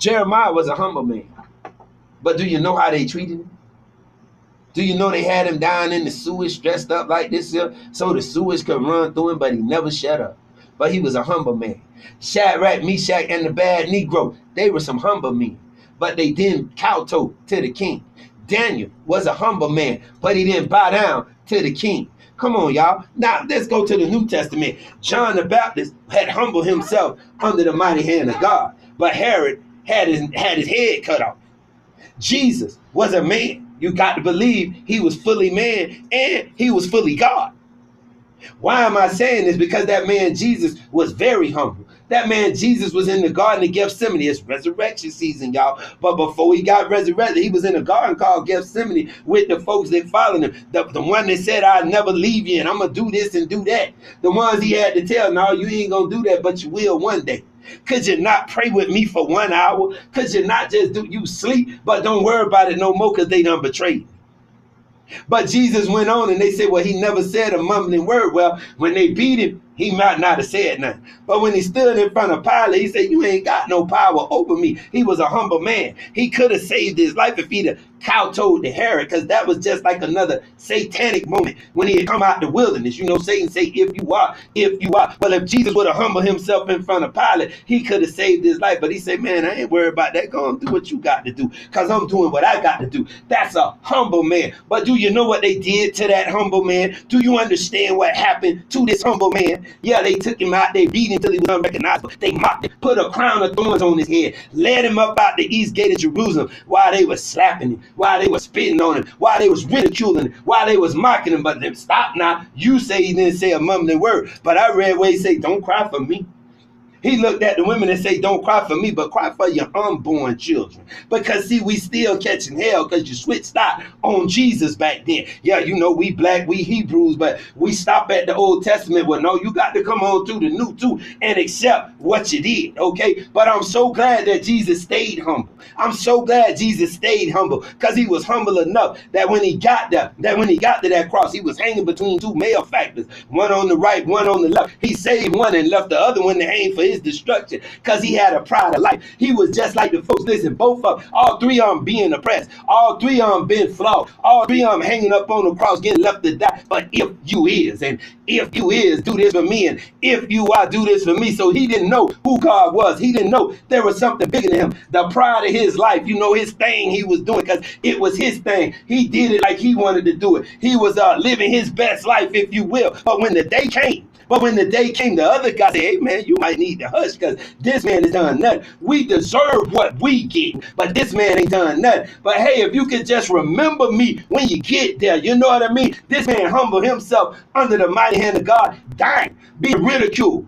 Jeremiah was a humble man. But do you know how they treated him? Do you know they had him down in the sewage dressed up like this here so the sewage could run through him, but he never shut up. But he was a humble man. Shadrach, Meshach, and the bad Negro, they were some humble men, but they didn't kowtow to the king. Daniel was a humble man, but he didn't bow down to the king. Come on, y'all. Now, let's go to the New Testament. John the Baptist had humbled himself under the mighty hand of God, but Herod had his head cut off. Jesus was a man. You got to believe he was fully man and he was fully God. Why am I saying this? Because that man Jesus was very humble. That man Jesus was in the Garden of Gethsemane. It's resurrection season, y'all. But before he got resurrected, he was in a garden called Gethsemane with the folks that followed him. The one that said, I'll never leave you and I'm going to do this and do that. The ones he had to tell, no, you ain't going to do that, but you will one day. Could you not pray with me for 1 hour? Could you not just do you sleep? But don't worry about it no more because they done betrayed you. But Jesus went on and they said, well, he never said a mumbling word. Well, when they beat him, he might not have said nothing. But when he stood in front of Pilate, he said, you ain't got no power over me. He was a humble man. He could have saved his life if he'd have kowtowed to Herod, because that was just like another satanic moment when he had come out the wilderness. You know, Satan say, if you are. Well, if Jesus would have humbled himself in front of Pilate, he could have saved his life. But he said, man, I ain't worried about that. Go and do what you got to do, because I'm doing what I got to do. That's a humble man. But do you know what they did to that humble man? Do you understand what happened to this humble man? Yeah, they took him out, they beat him until he was unrecognizable. They mocked him, put a crown of thorns on his head, led him up out the east gate of Jerusalem while they were slapping him, while they were spitting on him, while they was ridiculing him, while they was mocking him. But they stop now. You say he didn't say a mumbling word, but I read where he say, don't cry for me. He looked at the women and say, don't cry for me, but cry for your unborn children. Because see, we still catching hell because you switched out on Jesus back then. Yeah, you know, we black, we Hebrews, but we stop at the Old Testament. Well, no, you got to come on to the new too and accept what you did, okay? But I'm so glad that Jesus stayed humble. I'm so glad Jesus stayed humble, because he was humble enough that when he got there, to that cross, he was hanging between two malefactors, one on the right, one on the left. He saved one and left the other one to hang for his destruction, because he had a pride of life. He was just like the folks. Listen, both of them, all three of them being oppressed, all three of them being flogged, all three of them hanging up on the cross, getting left to die. But if you is, and if you is, do this for me, and if you are, do this for me. So he didn't know who God was. He didn't know there was something bigger than him. The pride of his life, you know, his thing he was doing, because it was his thing. He did it like he wanted to do it. He was living his best life, if you will. But when the day came, the other guy said, hey, man, you might need to hush, because this man has done nothing. We deserve what we get, but this man ain't done nothing. But hey, if you could just remember me when you get there, you know what I mean? This man humbled himself under the mighty hand of God, dying, being ridiculed,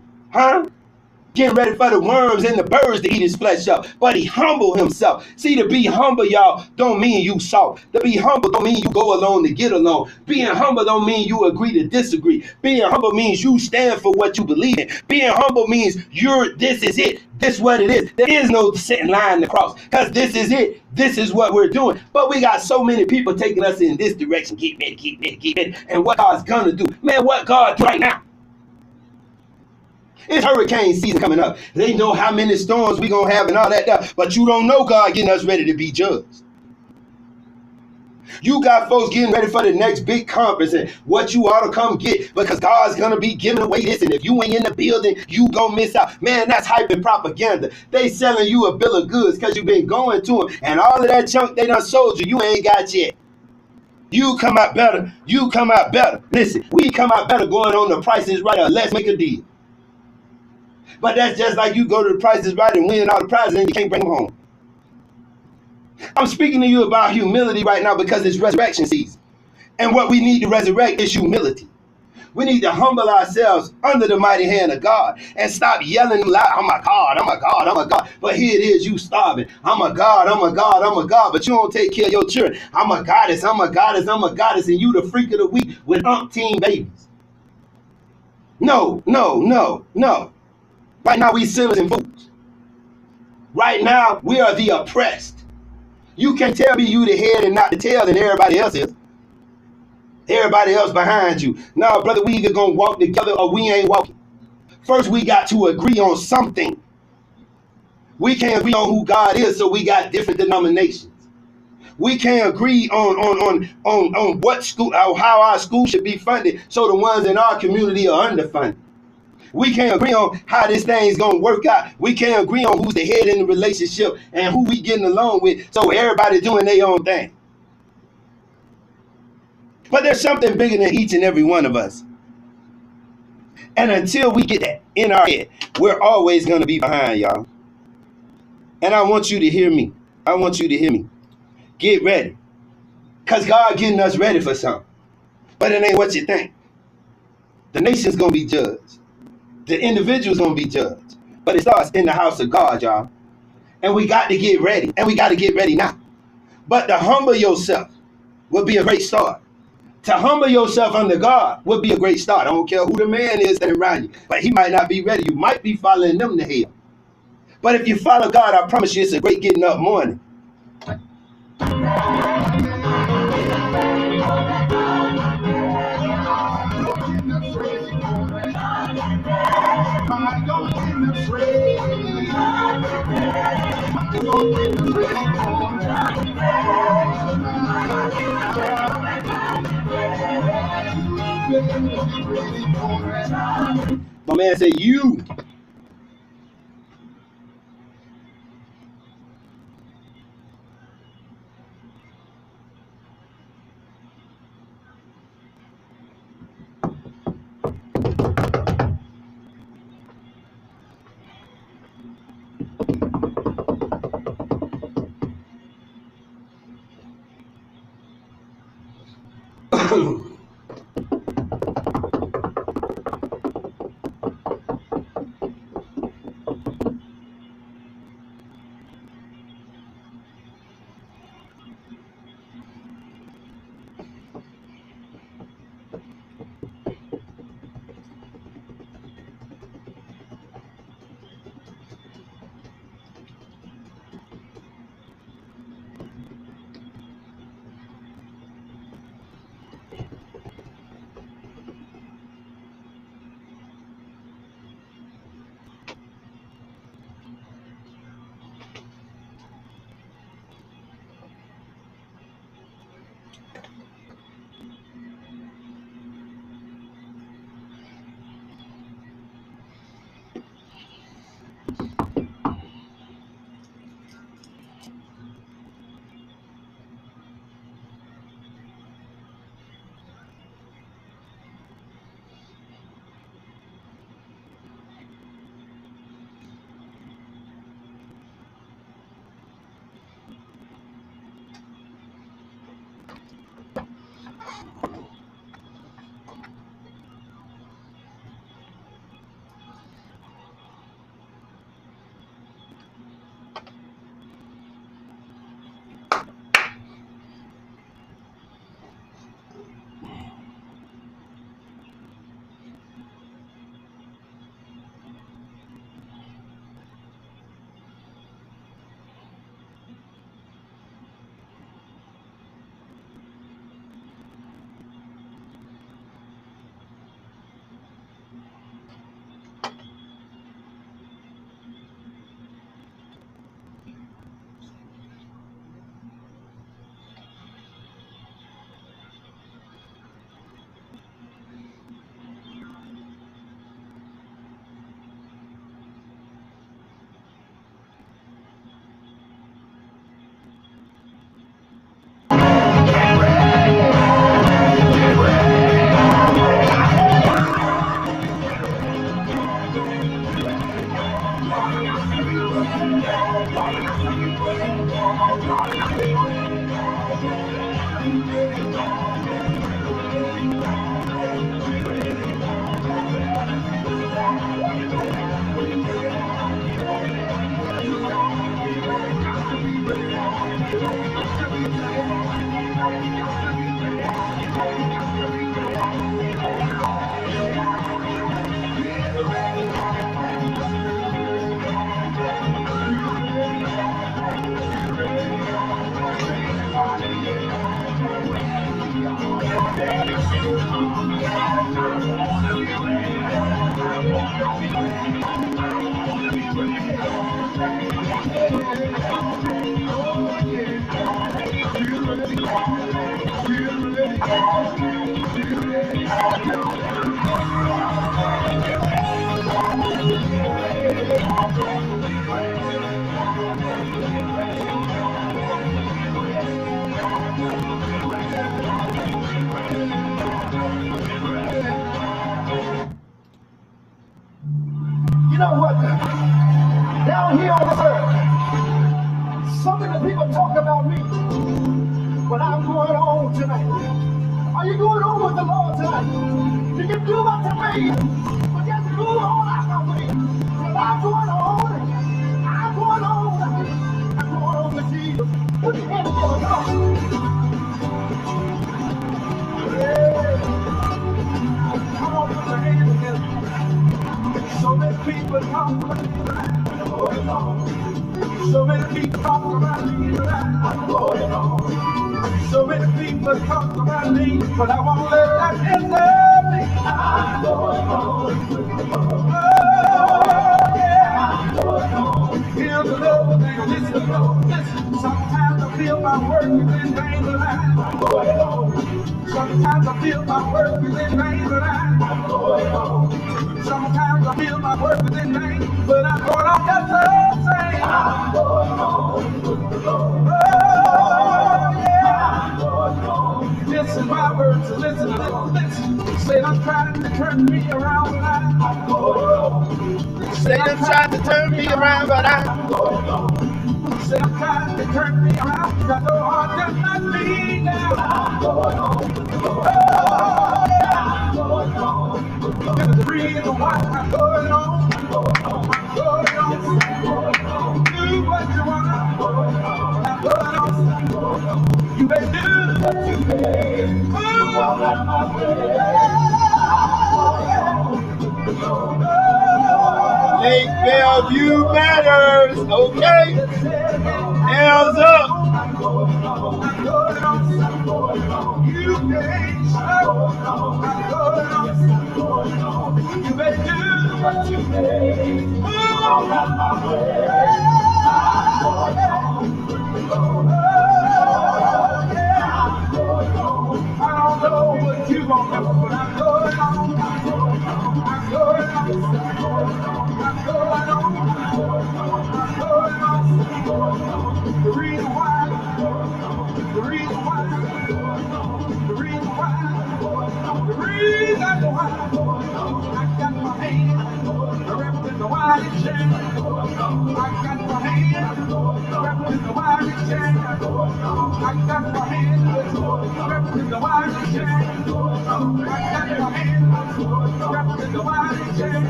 getting ready for the worms and the birds to eat his flesh up. But he humbled himself. See, to be humble, y'all, don't mean you soft. To be humble don't mean you go along to get along. Being humble don't mean you agree to disagree. Being humble means you stand for what you believe in. Being humble means this is it. This is what it is. There is no sitting line to cross, because this is it. This is what we're doing. But we got so many people taking us in this direction. Keep it. And what God's gonna do. Man, what God do right now? It's hurricane season coming up. They know how many storms we gonna have and all that stuff, but you don't know God getting us ready to be judged. You got folks getting ready for the next big conference and what you ought to come get, because God's gonna be giving away this, and if you ain't in the building, you gonna miss out. Man, that's hype and propaganda. They selling you a bill of goods because you've been going to them, and all of that junk they done sold you ain't got yet. You come out better. Listen, we come out better going on the Price is Right or Let's Make a Deal. But that's just like you go to the Price is Right and win all the prizes and you can't bring them home. I'm speaking to you about humility right now because it's resurrection season. And what we need to resurrect is humility. We need to humble ourselves under the mighty hand of God and stop yelling loud, oh my God, oh my God, oh my God. But here it is, you starving. I'm a God, I'm a God, I'm a God. But you don't take care of your children. I'm a goddess, I'm a goddess, I'm a goddess. And you the freak of the week with umpteen babies. No. Right now, we sinners and fools. Right now, we are the oppressed. You can't tell me you the head and not the tail, and everybody else is. Everybody else behind you. No, brother, we either going to walk together or we ain't walking. First, we got to agree on something. We can't agree on who God is, so we got different denominations. We can't agree on what school, how our school should be funded, so the ones in our community are underfunded. We can't agree on how this thing's gonna work out. We can't agree on who's the head in the relationship and who we getting along with. So everybody doing their own thing. But there's something bigger than each and every one of us. And until we get that in our head, we're always gonna be behind, y'all. And I want you to hear me. I want you to hear me. Get ready. Because God getting us ready for something. But it ain't what you think. The nation's gonna be judged. The individual's gonna be judged. But it starts in the house of God, y'all. And we got to get ready. And we got to get ready now. But to humble yourself would be a great start. To humble yourself under God would be a great start. I don't care who the man is that around you. But he might not be ready. You might be following them to hell. But if you follow God, I promise you it's a great getting up morning. My man said, you. You know what? Down here on this earth, some of the people talk about me, but I'm going on tonight. Are you going on with the Lord tonight? You can do what you made, but just move on out my way. Well, I'm going on. I'm going on. I'm going on with Jesus. Put your hands together. Come on. Come on, put your hands together. So many people talk about me. So many people talk about me. I'm going on. So many people talk about me, but I won't let that hinder me. I'm going on. Oh, yeah. I'm going on. Hear the Lord, listen. Sometimes I feel my work is in vain, but I'm going on. Sometimes I feel my work is in vain, but I'm going on. Sometimes I feel my work is in vain, but I'm going on. That's what I'm saying. I'm going on. Oh, yeah. I'm going on. Listen, my words, listen. Say I'm trying to turn me around, but I'm going on. Say I'm trying to turn me around, but I'm going on. Say I'm trying to turn me around, got no heart just not me now. I'm going on. Oh, yeah. I'm going on. There's a reason why I'm going on. I'm going on. Do what you want. I'm going on. You may do what you may. Move on out of my way. Lake Bellevue matters, okay? Hands up. You may stop. You may do what you may. Move on out of my way. I don't know what you gon' do, but I'm going on. I'm going on. The reason why, the reason why, the reason why, I got my hand wrapped in the white chain. I got my hand wrapped in the white chain. I got my hand wrapped in the white chain. I got my hand wrapped in the white chain.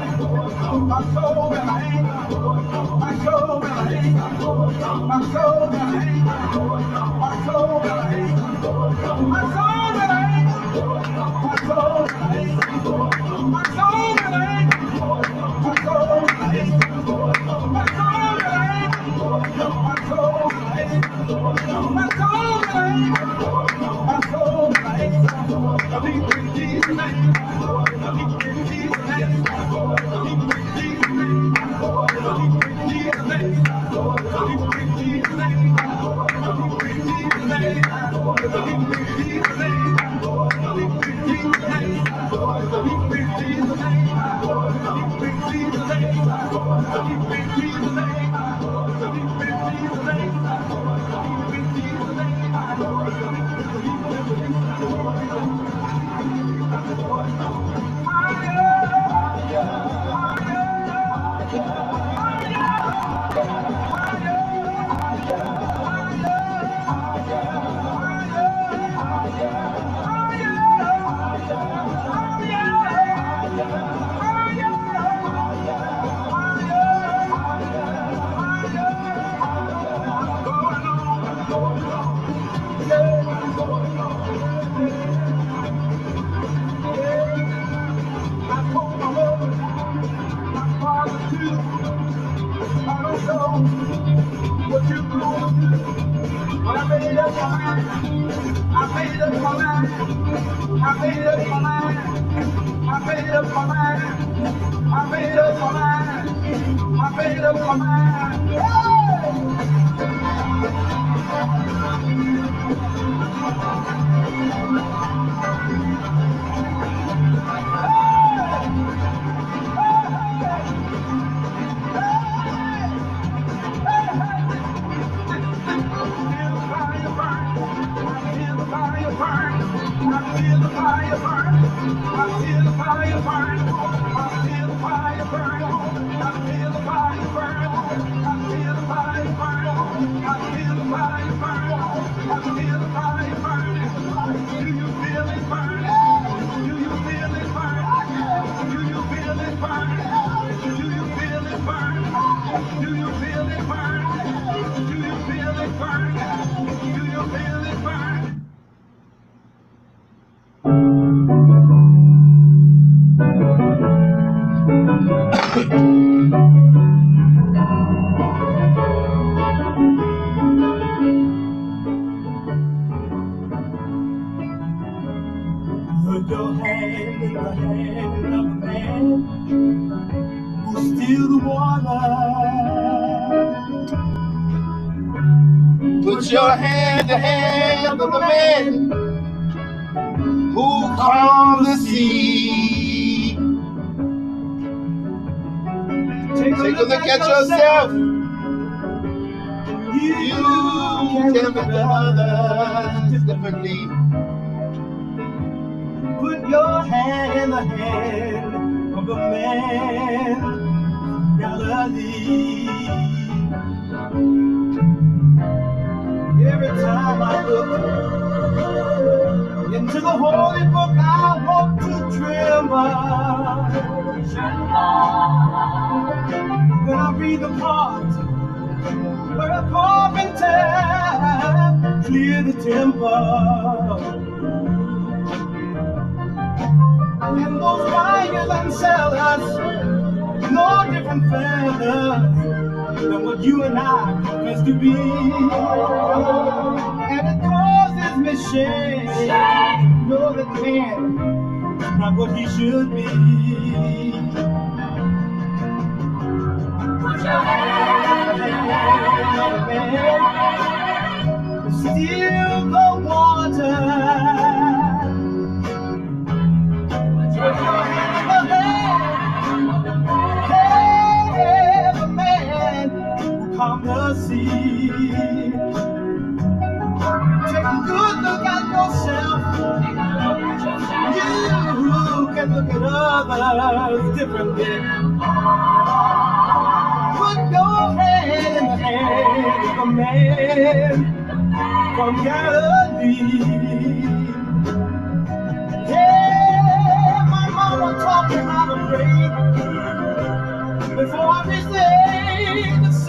My soul and my hand, my soul and my hand, my soul and my hand, my soul and my hand, my soul and my hand, my soul and my hand, my soul and my hand, my soul and my hand, my soul and my hand, my soul and my hand, my soul and my hand, my soul and my hand. I deep in Jesus' name, deep in Jesus' name, deep in Jesus' name, deep in Jesus' name, deep in Jesus' name, deep in Jesus' name, deep in Jesus' name, deep in Jesus' name, deep in Jesus' name, deep in Jesus' name, deep in Jesus' name, deep in Jesus' name, deep in Jesus' what you gonna do? But I made up my mind. I made up my mind. I made up my mind. I made up my mind. I made up my mind. I made up my mind. burn. I feel the fire burn. I feel the fire burn. I feel the fire burn. I feel the fire burn. I feel the fire burn. I feel the fire burn. I feel the fire burn. Do you feel it burn? Do you feel it burn? Do you feel it burn? Do you feel it burn? Do you feel it burn? Do you feel it burn? Do you feel it burn? Put your hand in the hand of a man who steals the water. Put your hand in the hand of a man who calmed the sea. Take a look at yourself. You can look at others differently. Put your hand in the hand of the man Galilee. Every time I look into the holy book, I want to tremble. When I read the part where a carpenter cleared the temple, and those buyers and sellers, no different fellas than what you and I confess to be. And it causes me shame to know that man is not what he should be. Put your hand in the hand of a man, steal the water. Put your hand in the hand of a man who calmed the sea. Take a good look at yourself. You can look at others differently. Put your hand in the hand of a man from Galilee. Yeah, my mama taught me how to pray before I reached the age of 7.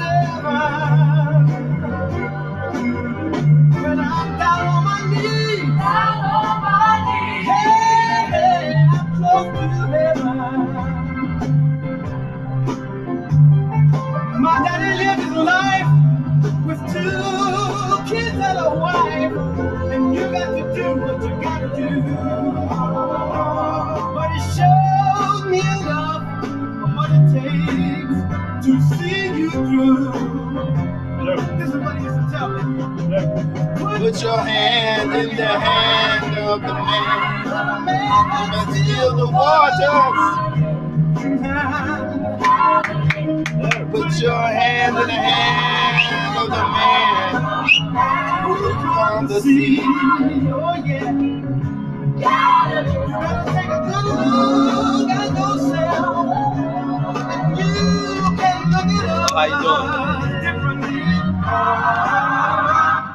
When I'm down on my knees, hey, I'm close to heaven. My daddy lived his life with 2 kids and a wife, and you got to do what you got to do. But he showed me enough of what it takes to see you through. This is what he used to tell me. Put your hand in the hand of the man who can steal the waters. Put your hand in the hand of the man who calmed the sea. Oh yeah. You gotta take a good look at yourself. And you can look it up. How you doing? Differently.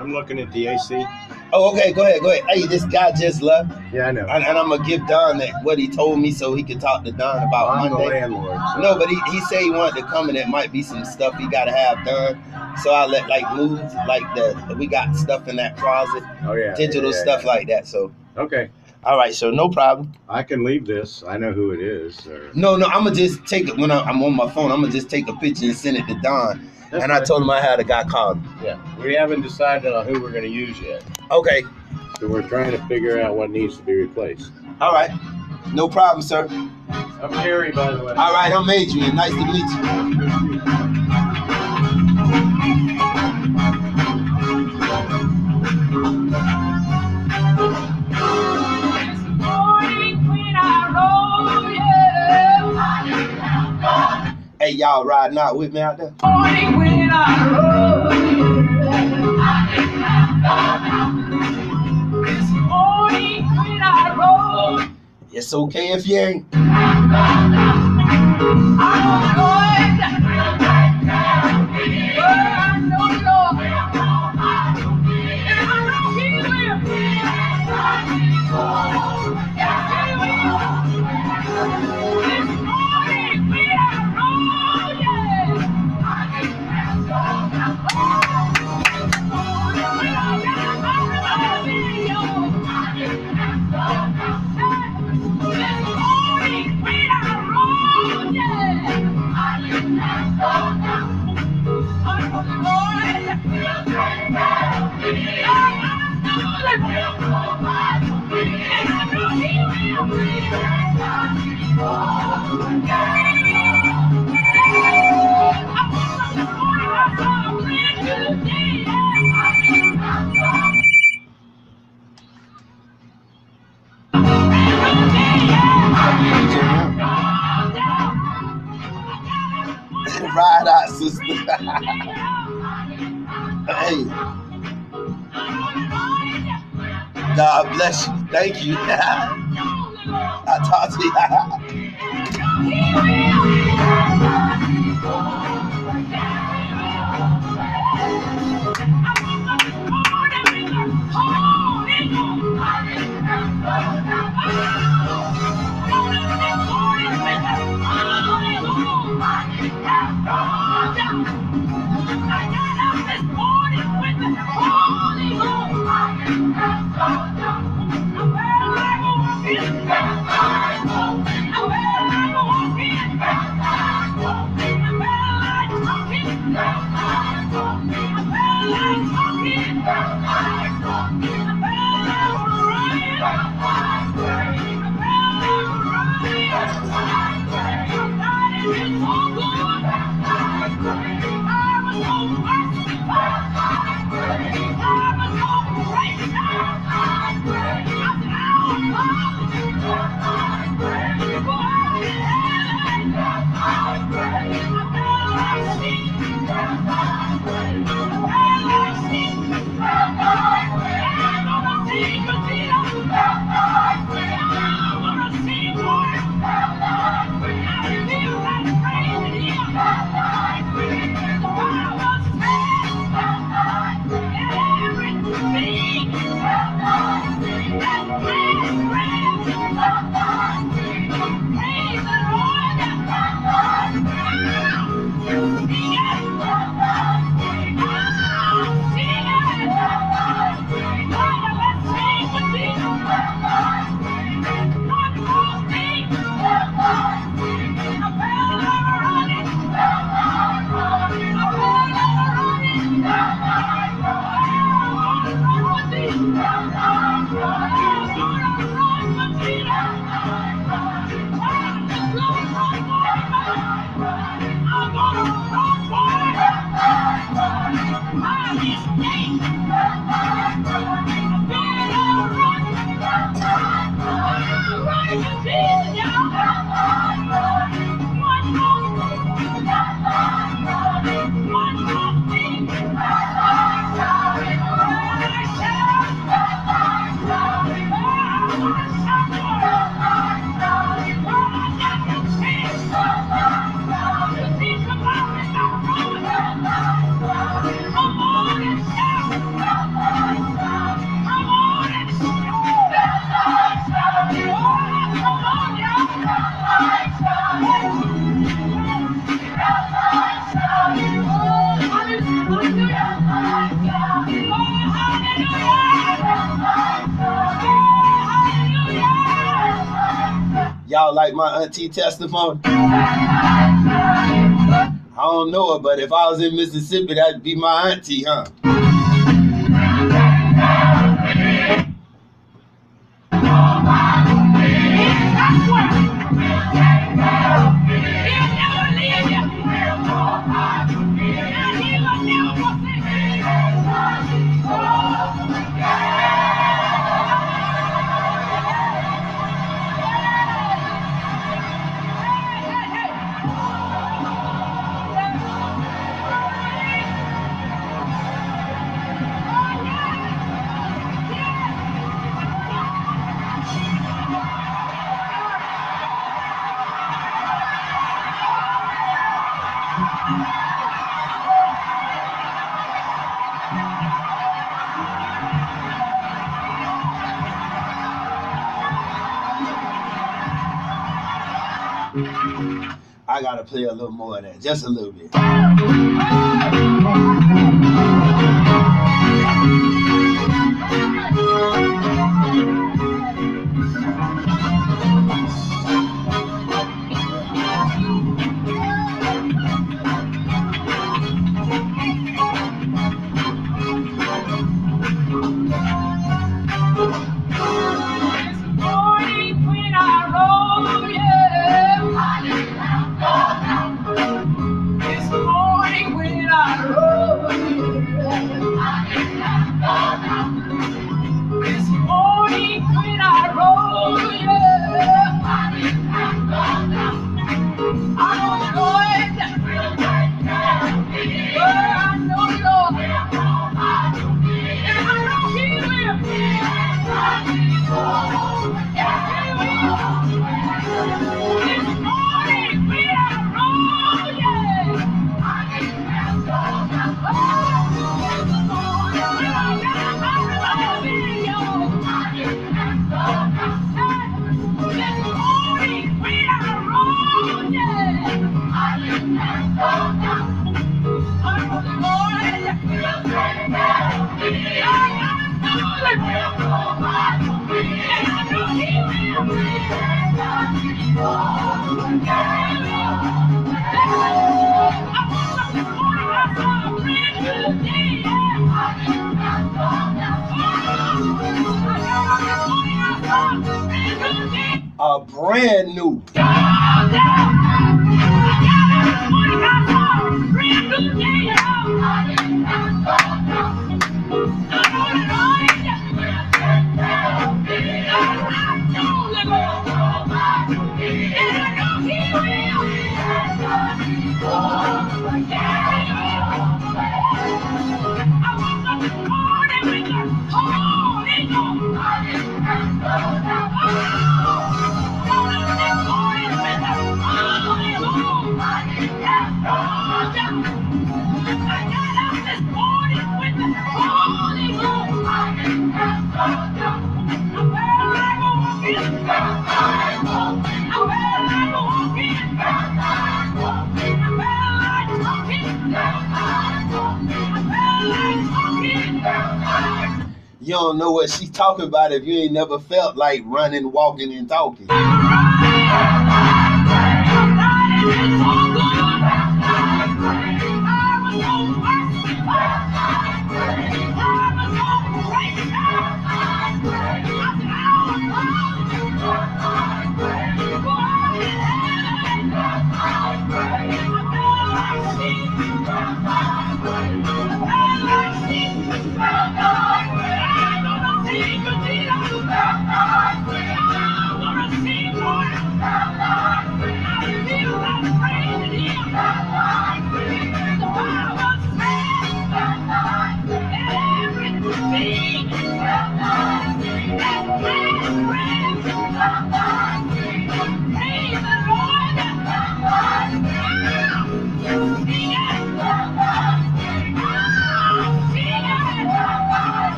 I'm looking at the AC. Oh, okay, go ahead. Hey, this guy just left. Yeah, I know. And I'm going to give Don what he told me so he can talk to Don about I'm Monday. the landlord. So. No, but he said he wanted to come and there might be some stuff he got to have done. So I let move we got stuff in that closet. Oh, yeah. Digital stuff like that. So. Okay. All right, so no problem. I can leave this. I know who it is. Or... No, I'm going to just take it when I'm on my phone. I'm going to just take a picture and send it to Don. That's and right. I told him I had a guy call him. Yeah. We haven't decided on who we're going to use yet. Okay. So we're trying to figure out what needs to be replaced. All right. No problem, sir. I'm Harry, by the way. All right, I'm Adrian. Nice to meet you. Hey, y'all riding out with me out there? Morning when I rode, this morning It's okay if you ain't. Ride out, sister. Hey. God bless you. Thank you. I'll talk to you. Y'all like my auntie testimony? I don't know her, but if I was in Mississippi, that'd be my auntie, huh? I gotta play a little more of that, just a little bit. A brand new. You don't know what she's talking about if you ain't never felt like running, walking, and talking.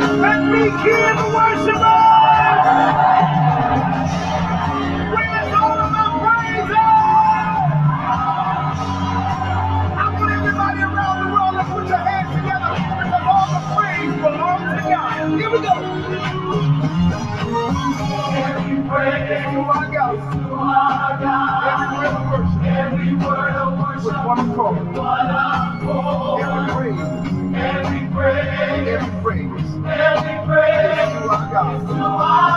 Let me give a worship. Where's all of my praise? I want everybody around the world to put your hands together because all the praise belongs to God. Here we go. Every praise to our God. Every word of worship. With one accord. Every praise. Every praise. Every praise to our God.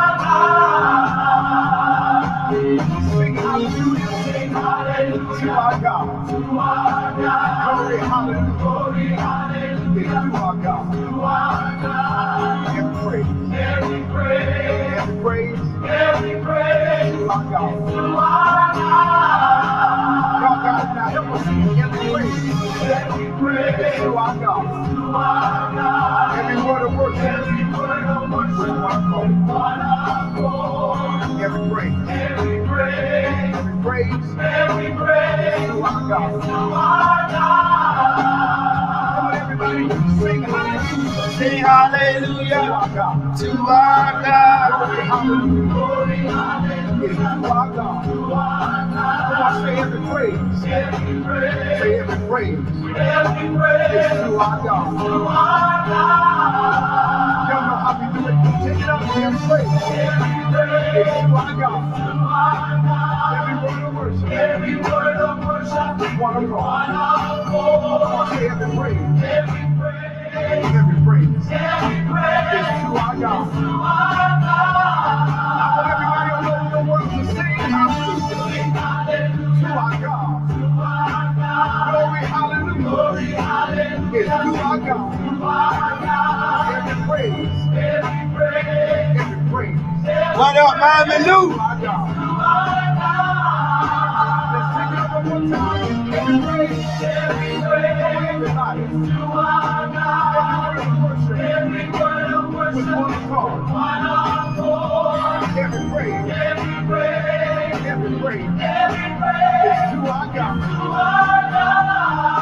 Sing hallelujah. Sing hallelujah. To our God. To our God. Glory, hallelujah. Glory, hallelujah. To our God. To our God. Every praise. Every praise. Every praise. Every praise. To our God. To our God. Y'all got it now. Help us sing every praise. Every praise. To our God. To our God. Every word of worship. Every word of worship. With one accord. One accord. Every praise. Every praise. Every praise. Every praise. To our God. To our God. Come on, everybody. Sing hallelujah. Sing hallelujah. To our God. To our God. Glory, hallelujah. Glory, hallelujah. It's to our God. To our God. Come on, say every praise. Every praise. Say every praise. Every praise. It's to our God. To our God. Y'all know how we do it. Take it up. Every praise. Every praise. It's to our God. To our God. Every word of worship. Every word of worship. With one accord. One accord. Come on, say every praise. Every praise. Every praise. Every praise. It's to our God. To our God. I want everybody all over the world to sing hallelujah. Sing hallelujah. To our God. To our God. Glory, hallelujah. Glory, hallelujah. It's to our God. To our God. Every praise. Every praise. Every praise. What up, Mama Lou? To our God. To our God. Let's take it up one more time. Every praise. Every praise. Come on, everybody. To our God. Every word of worship. With one accord. One accord. Every praise. Every praise. Every praise. Every praise. It's to our God. To our God.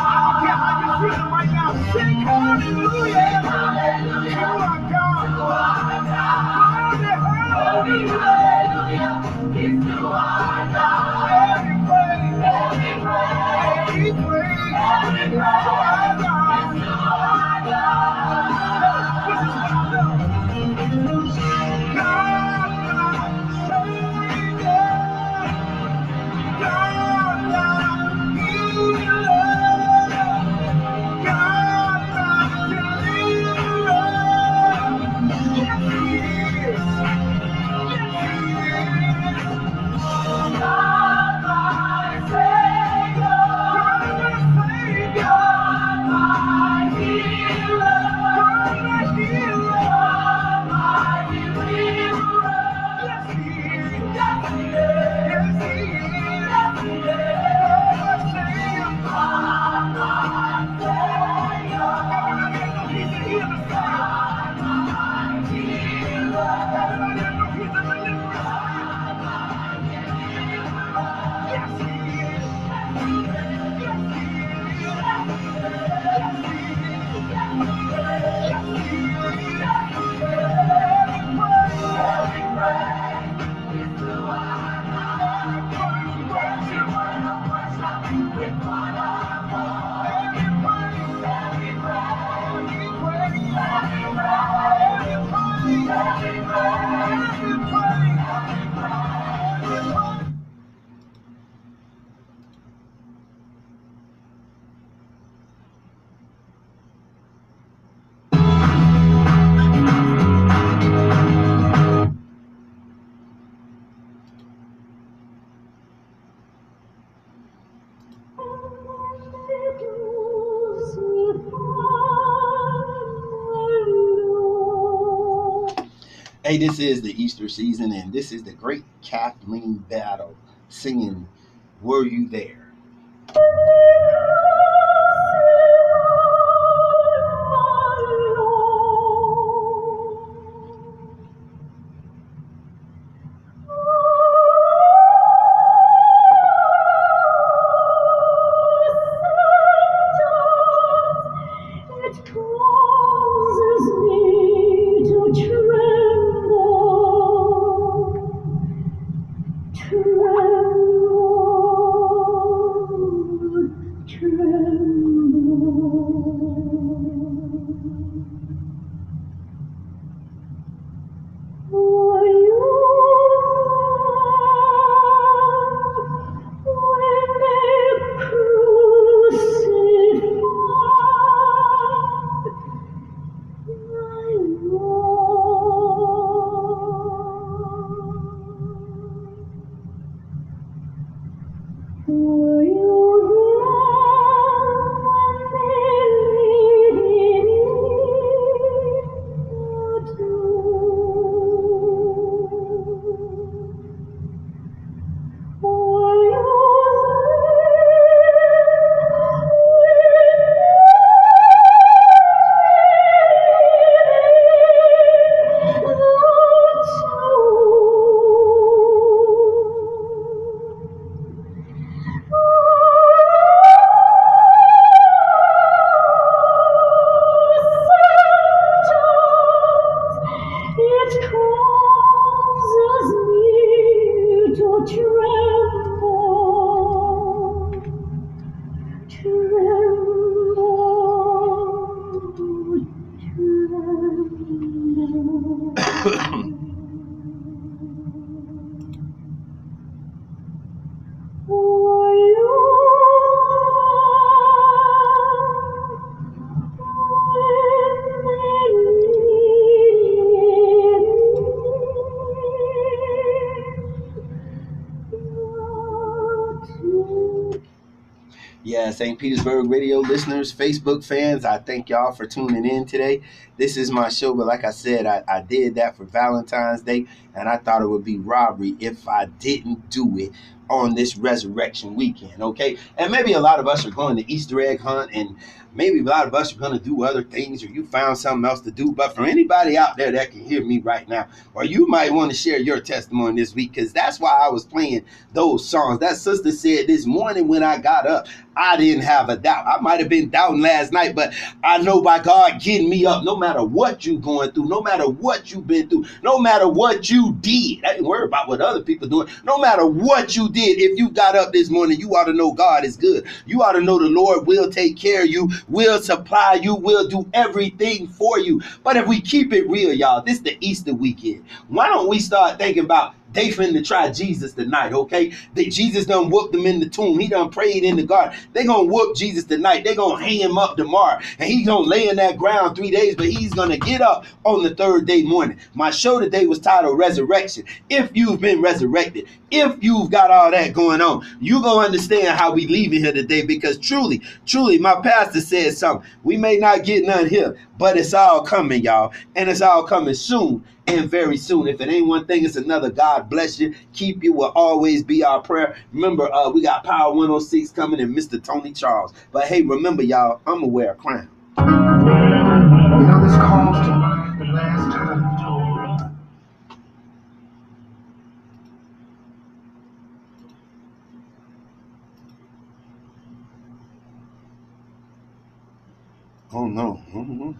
I don't care how you feel right now. Sing hallelujah. Hallelujah. To our God. To our God. Glory, hallelujah. It's to our God. Every praise. Every praise. Every praise. Every praise. It's to our God. It's to our God. This is what I love. God, my Savior. God, my healer. God, my deliverer. Yes, He is. Yes, He is. God, my Savior. God, my Savior. God, my healer. God, my healer. God, my deliverer. Yes, He is. Yes, He is. Yes, He is. Yes, He is. God, my Savior. God, my Savior. Everybody know He's a healer. God, my healer. Everybody know He's a deliverer. Yes, He is. Yes, He Hey, this is the Easter season, and this is the great Kathleen Battle singing Were You There? Tremble, Yeah, St. Petersburg radio listeners, Facebook fans, I thank y'all for tuning in today. This is my show, but like I said, I did that for Valentine's Day, and I thought it would be robbery if I didn't do it on this Resurrection weekend, okay? And maybe a lot of us are going to Easter egg hunt, and maybe a lot of us are going to do other things, or you found something else to do. But for anybody out there that can hear me right now, or you might want to share your testimony this week, because that's why I was playing those songs. That sister said this morning when I got up, I didn't have a doubt. I might have been doubting last night, but I know by God getting me up, no matter what you going through, no matter what you've been through, no matter what you did. I didn't worry about what other people doing. No matter what you did, if you got up this morning, you ought to know God is good. You ought to know the Lord will take care of you, will supply you, will do everything for you. But if we keep it real, y'all, this is the Easter weekend. Why don't we start thinking about they finna try Jesus tonight, okay? Jesus done whooped them in the tomb. He done prayed in the garden. They gonna whoop Jesus tonight. They gonna hang him up tomorrow. And he's gonna lay in that ground 3 days, but he's gonna get up on the third day morning. My show today was titled Resurrection. If you've been resurrected, if you've got all that going on, you gonna understand how we leaving here today, because truly, my pastor said something. We may not get none here, but it's all coming, y'all. And it's all coming soon. And very soon. If it ain't one thing, it's another. God bless you. Keep you will always be our prayer. Remember, we got Power 106 coming and Mr. Tony Charles. But hey, remember, y'all, I'm going to wear a crown. You know, this calls to mind the last time. Oh, no. Oh, no.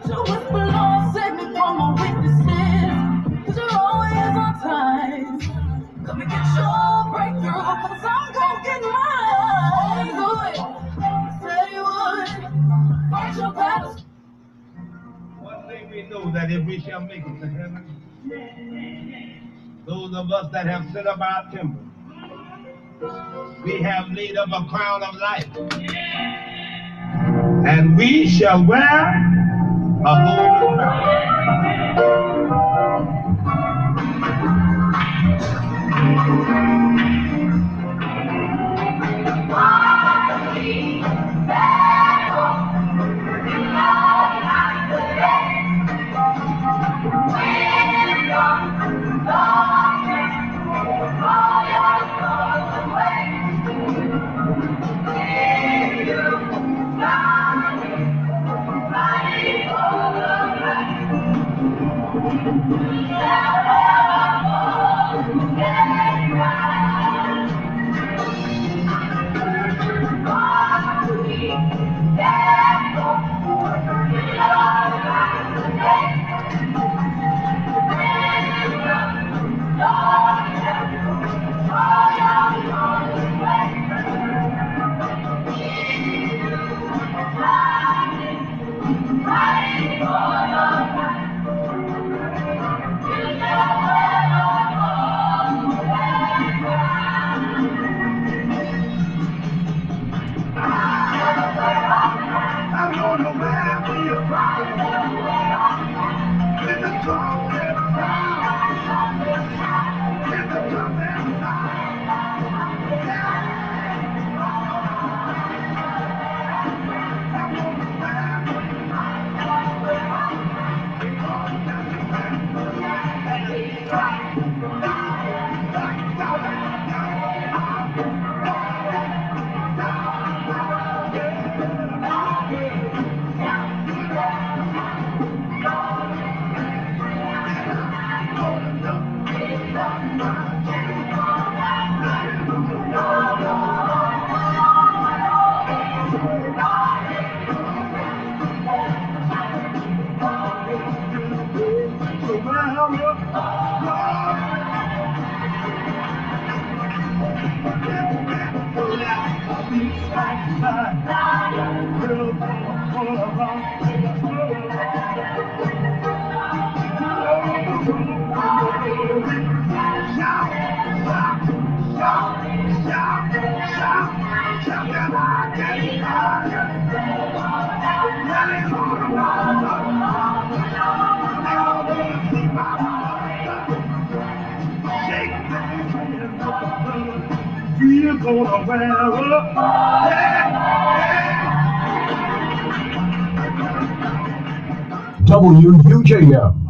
So whisper, Lord, save me from my weaknesses, 'cause you're always on time. Come and get your breakthrough, 'cause I'm gonna get mine. Do it, said you would. Fight your battles. One thing we know, that if we shall make it to heaven, those of us that have set up our temple, we have laid up a crown of life, and we shall wear a golden crown. We're gonna wear WUJM.